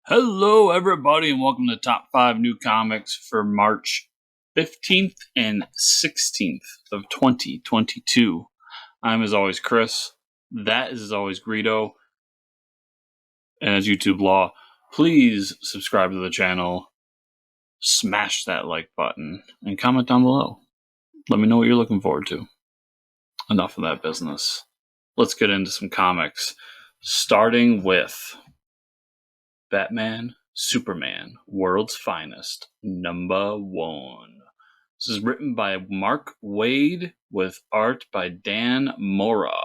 Hello, everybody, and welcome to Top 5 New Comics for March 15th and 16th of 2022. I'm, as always, Chris. That is, as always, Greedo. And as YouTube law, please subscribe to the channel, smash that like button, and comment down below. Let me know what you're looking forward to. Enough of that business. Let's get into some comics, starting with Batman, Superman, World's Finest, #1. This is written by Mark Waid with art by Dan Mora.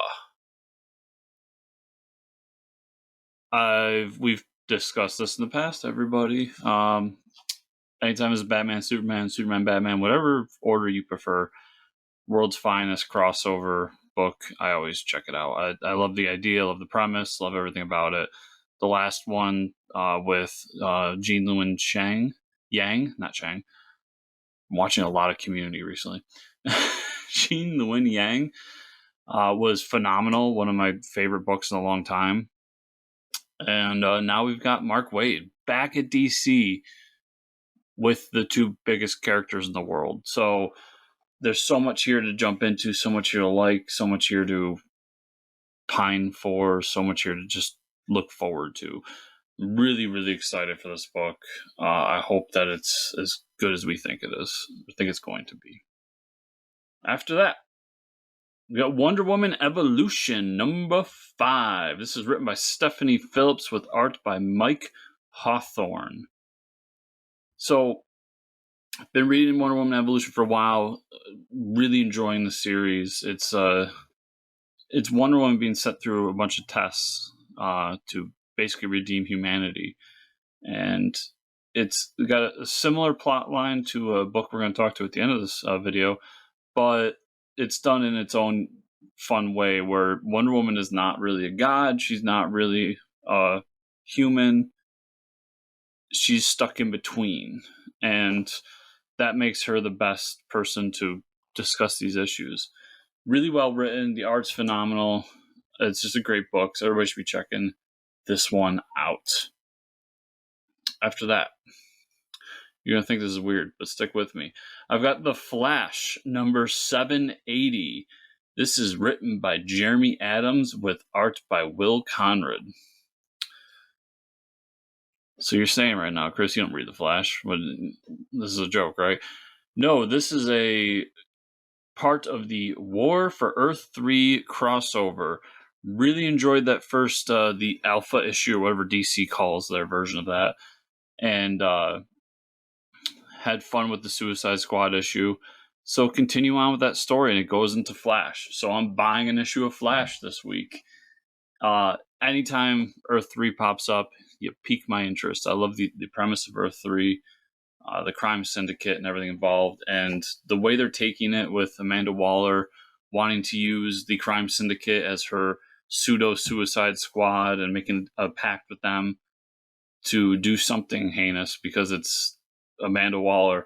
We've discussed this in the past, everybody. Anytime it's Batman, Superman, Superman, Batman, whatever order you prefer, World's Finest crossover book, I always check it out. I love the idea, love the premise, love everything about it. The last one with Jean Lewin Yang, not Chang. I'm watching a lot of Community recently. Jean Lewin Yang was phenomenal. One of my favorite books in a long time. And now we've got Mark Waid back at DC with the two biggest characters in the world. So there's so much here to jump into, so much here to like, so much here to pine for, so much here to just look forward to. Really, really excited for this book. I hope that it's as good as we think it is. I think it's going to be. After that, we got Wonder Woman Evolution #5. This is written by Stephanie Phillips with art by Mike Hawthorne. So, I've been reading Wonder Woman Evolution for a while. Really enjoying the series. It's Wonder Woman being set through a bunch of tests to basically redeem humanity, and it's got a similar plot line to a book we're going to talk to at the end of this video, but it's done in its own fun way where Wonder Woman is not really a god. She's not really a human. She's stuck in between, and that makes her the best person to discuss these issues. Really well written. The art's phenomenal. It's just a great book, so everybody should be checking this one out. After that, you're going to think this is weird, but stick with me. I've got The Flash, #780. This is written by Jeremy Adams with art by Will Conrad. So you're saying right now, Chris, you don't read The Flash. This is a joke, right? No, this is a part of the War for Earth 3 crossover. Really enjoyed that first, the Alpha issue, or whatever DC calls their version of that. And had fun with the Suicide Squad issue. So continue on with that story, and it goes into Flash. So I'm buying an issue of Flash this week. Anytime Earth 3 pops up, you pique my interest. I love the premise of Earth 3, the crime syndicate and everything involved, and the way they're taking it with Amanda Waller wanting to use the crime syndicate as her pseudo-suicide squad and making a pact with them to do something heinous because it's Amanda Waller.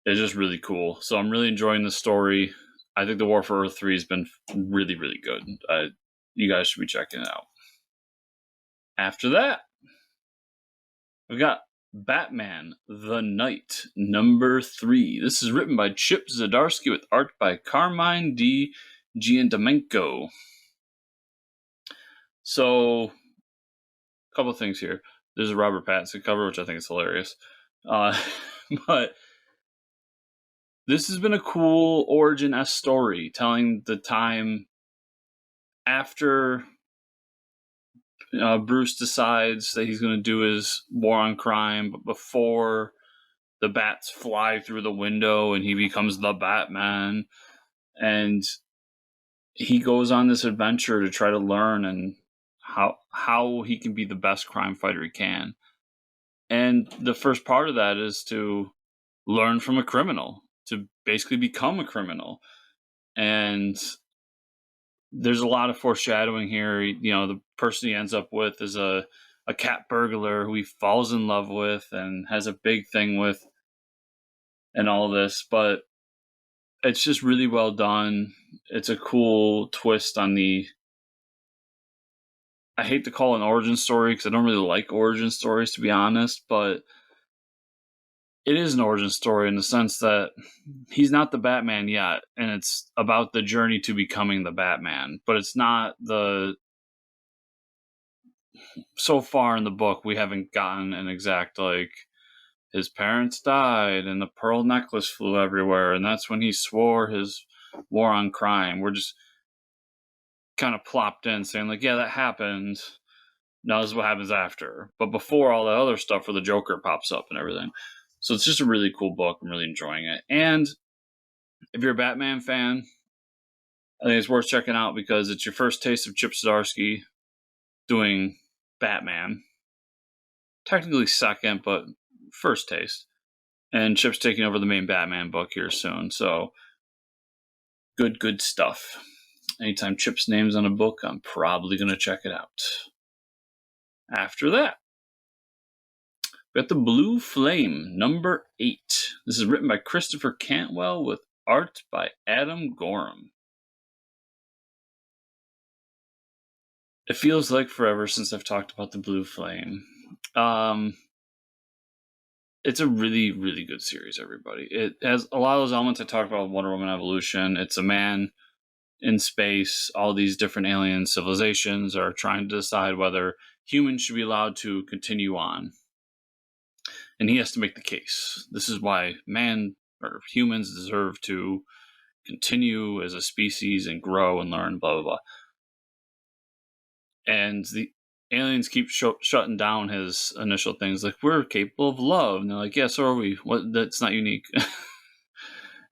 It's just really cool. So I'm really enjoying the story. I think the War for Earth 3 has been really, really good. You guys should be checking it out. After that, we've got Batman the Knight #3. This is written by Chip Zdarsky with art by Art-Carmine Di Giandomenico. So, a couple of things here. There's a Robert Pattinson cover, which I think is hilarious. But this has been a cool origin-esque story, telling the time after Bruce decides that he's going to do his war on crime, but before the bats fly through the window and he becomes the Batman, and he goes on this adventure to try to learn and how he can be the best crime fighter he can. And the first part of that is to learn from a criminal, to basically become a criminal. And there's a lot of foreshadowing here. The person he ends up with is a cat burglar who he falls in love with and has a big thing with and all this, but it's just really well done. It's a cool twist on the I hate to call it an origin story because I don't really like origin stories, to be honest, but it is an origin story in the sense that he's not the Batman yet, and it's about the journey to becoming the Batman, but it's not so far in the book, we haven't gotten an exact, like, his parents died and the pearl necklace flew everywhere, and that's when he swore his war on crime. We're just kind of plopped in saying, like, yeah, that happened. Now this is what happens after. But before all that other stuff where the Joker pops up and everything. So it's just a really cool book. I'm really enjoying it. And if you're a Batman fan, I think it's worth checking out because it's your first taste of Chip Zdarsky doing Batman. Technically second, but first taste. And Chip's taking over the main Batman book here soon. So good stuff. Anytime Chip's name's on a book, I'm probably going to check it out. After that, we got The Blue Flame, number 8. This is written by Christopher Cantwell with art by Adam Gorham. It feels like forever since I've talked about The Blue Flame. It's a really, really good series, everybody. It has a lot of those elements I talked about with Wonder Woman Evolution. It's a man in space. All these different alien civilizations are trying to decide whether humans should be allowed to continue on. And he has to make the case. This is why man or humans deserve to continue as a species and grow and learn, blah, blah, blah. And the aliens keep shutting down his initial things, like, we're capable of love. And they're like, yeah, so are we. That's not unique.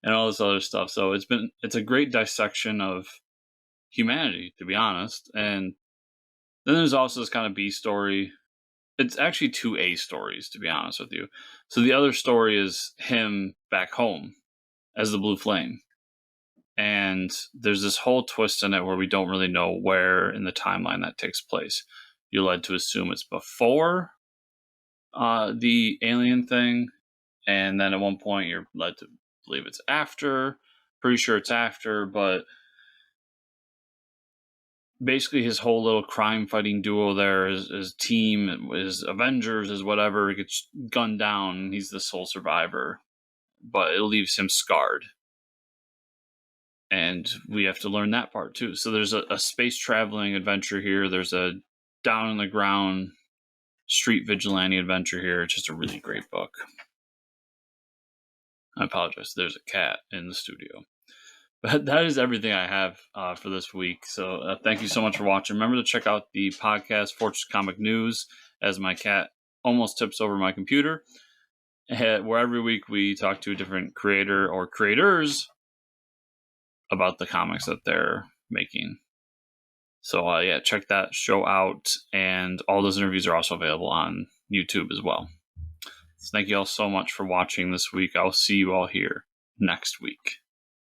And all this other stuff. So it's a great dissection of humanity, to be honest. And then there's also this kind of B story. It's actually 2 A stories, to be honest with you. So the other story is him back home as the Blue Flame. And there's this whole twist in it where we don't really know where in the timeline that takes place. You're led to assume it's before the alien thing. And then at one point you're led to believe it's after. Pretty sure it's after, but basically his whole little crime fighting duo there, his team, his Avengers, his whatever, gets gunned down. He's the sole survivor, but it leaves him scarred. And we have to learn that part too. So there's a space traveling adventure here. There's a down on the ground street vigilante adventure here. It's just a really great book. I apologize. There's a cat in the studio. But that is everything I have for this week. So thank you so much for watching. Remember to check out the podcast, Fortress Comic News, as my cat almost tips over my computer, where every week we talk to a different creator or creators about the comics that they're making. So yeah, check that show out. And all those interviews are also available on YouTube as well. So thank you all so much for watching this week. I'll see you all here next week.